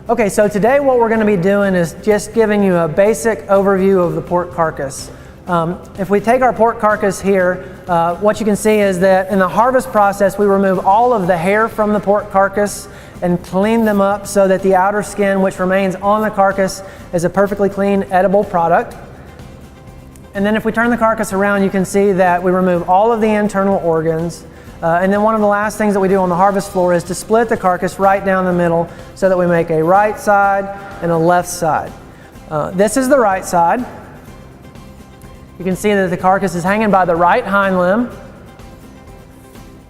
Okay, so today what we're going to be doing is just giving you a basic overview of the pork carcass. If we take our pork carcass here, what you can see is that in the harvest process we remove all of the hair from the pork carcass and clean them up so that the outer skin, which remains on the carcass, is a perfectly clean, edible product. And then if we turn the carcass around, you can see that we remove all of the internal organs. And then one of the last things that we do on the harvest floor is to split the carcass right down the middle so that we make a right side and a left side. This is the right side. You can see that the carcass is hanging by the right hind limb.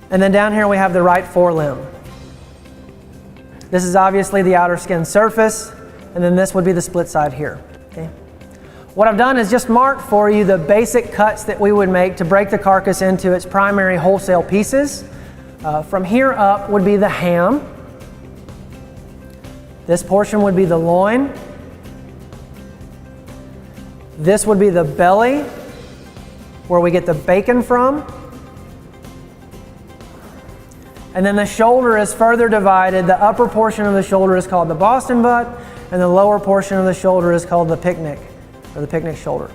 And then down here we have the right forelimb. This is obviously the outer skin surface, and then this would be the split side here. Okay. What I've done is just marked for you the basic cuts that we would make to break the carcass into its primary wholesale pieces. From here up would be the ham. This portion would be the loin. This would be the belly, where we get the bacon from. And then the shoulder is further divided. The upper portion of the shoulder is called the Boston butt, and the lower portion of the shoulder is called the picnic, or the picnic shoulder.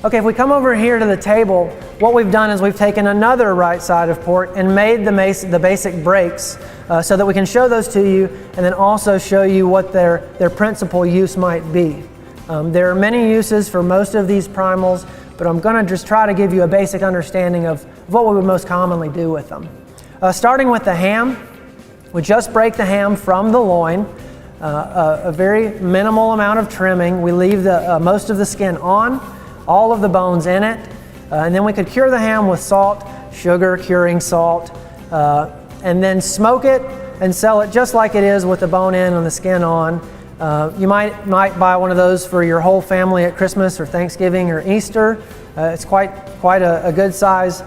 Okay, if we come over here to the table, what we've done is we've taken another right side of pork and made the basic breaks so that we can show those to you and then also show you what their principal use might be. There are many uses for most of these primals, but I'm going to just try to give you a basic understanding of what we would most commonly do with them. Starting with the ham, we just break the ham from the loin. A very minimal amount of trimming. We leave most of the skin on, all of the bones in it, and then we could cure the ham with salt, sugar, curing salt, and then smoke it and sell it just like it is with the bone in and the skin on. You might buy one of those for your whole family at Christmas or Thanksgiving or Easter. It's quite a good size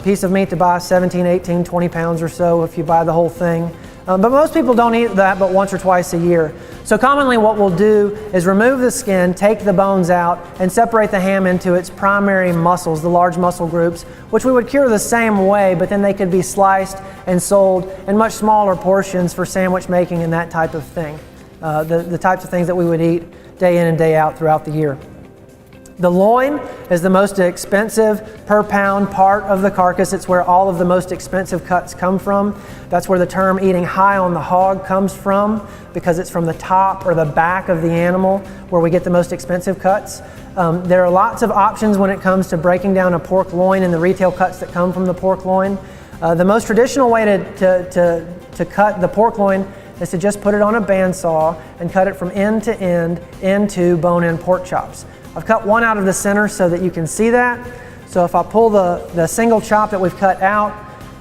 piece of meat to buy, 17, 18, 20 pounds or so if you buy the whole thing. But most people don't eat that but once or twice a year. So commonly what we'll do is remove the skin, take the bones out, and separate the ham into its primary muscles, the large muscle groups, which we would cure the same way, but then they could be sliced and sold in much smaller portions for sandwich making and that type of thing. The types of things that we would eat day in and day out throughout the year. The loin is the most expensive per pound part of the carcass. It's where all of the most expensive cuts come from. That's where the term eating high on the hog comes from, because it's from the top or the back of the animal where we get the most expensive cuts. There are lots of options when it comes to breaking down a pork loin and the retail cuts that come from the pork loin. The most traditional way to cut the pork loin is to just put it on a bandsaw and cut it from end to end into bone-in pork chops. I've cut one out of the center so that you can see that. So if I pull the single chop that we've cut out,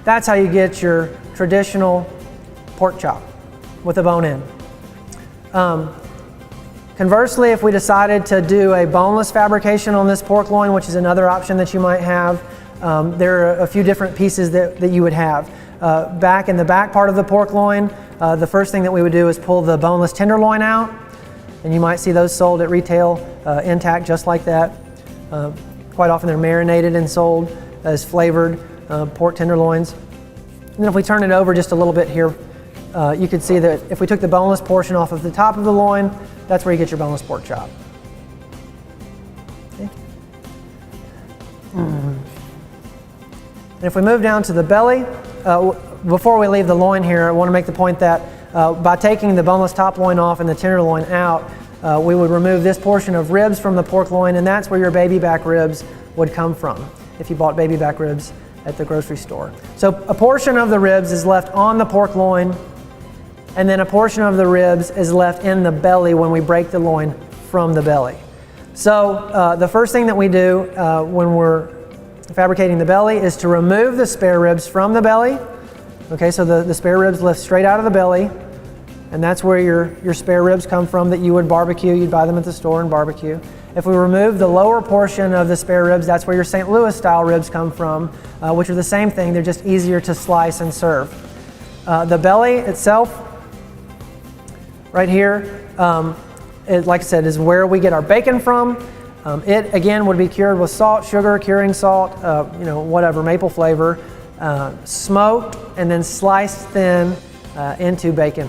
that's how you get your traditional pork chop with a bone in. Conversely, if we decided to do a boneless fabrication on this pork loin, which is another option that you might have, there are a few different pieces that you would have. Back in the back part of the pork loin, the first thing that we would do is pull the boneless tenderloin out, and you might see those sold at retail intact just like that. Quite often they're marinated and sold as flavored pork tenderloins. And then if we turn it over just a little bit here, you can see that if we took the boneless portion off of the top of the loin, that's where you get your boneless pork chop. Okay. And if we move down to the belly, before we leave the loin here, I want to make the point that by taking the boneless top loin off and the tenderloin out, we would remove this portion of ribs from the pork loin, and that's where your baby back ribs would come from if you bought baby back ribs at the grocery store. So a portion of the ribs is left on the pork loin, and then a portion of the ribs is left in the belly when we break the loin from the belly. So the first thing that we do when we're fabricating the belly is to remove the spare ribs from the belly. Okay, so the spare ribs lift straight out of the belly, and that's where your spare ribs come from that you would barbecue. You'd buy them at the store and barbecue. If we remove the lower portion of the spare ribs, that's where your St. Louis style ribs come from, which are the same thing. They're just easier to slice and serve. The belly itself, right here, like I said, is where we get our bacon from. It again would be cured with salt, sugar, curing salt, whatever, maple flavor, smoked and then sliced thin into bacon.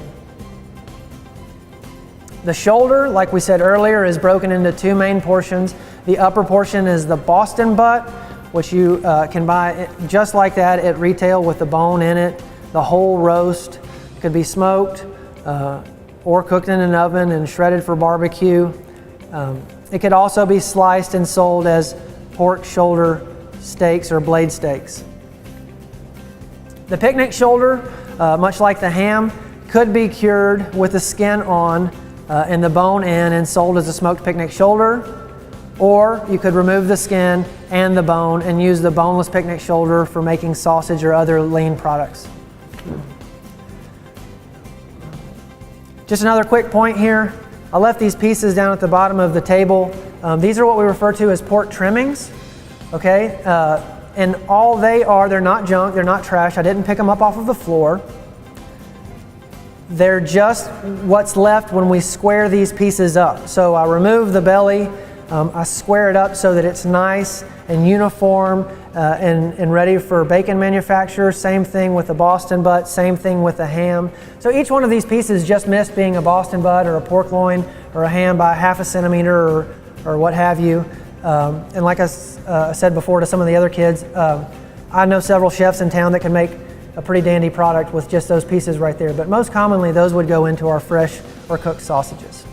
The shoulder, like we said earlier, is broken into two main portions. The upper portion is the Boston butt, which you can buy just like that at retail with the bone in it. The whole roast could be smoked or cooked in an oven and shredded for barbecue. It could also be sliced and sold as pork shoulder steaks or blade steaks. The picnic shoulder, much like the ham, could be cured with the skin on and the bone in and sold as a smoked picnic shoulder, or you could remove the skin and the bone and use the boneless picnic shoulder for making sausage or other lean products. Just another quick point here. I left these pieces down at the bottom of the table. These are what we refer to as pork trimmings, okay? And all they are, they're not junk, they're not trash. I didn't pick them up off of the floor. They're just what's left when we square these pieces up. So I remove the belly, I square it up so that it's nice and uniform and ready for bacon manufacture. Same thing with the Boston butt, same thing with the ham. So each one of these pieces just missed being a Boston butt or a pork loin or a ham by 1/2 centimeter or what have you. And like I said before to some of the other kids, I know several chefs in town that can make a pretty dandy product with just those pieces right there. But most commonly, those would go into our fresh or cooked sausages.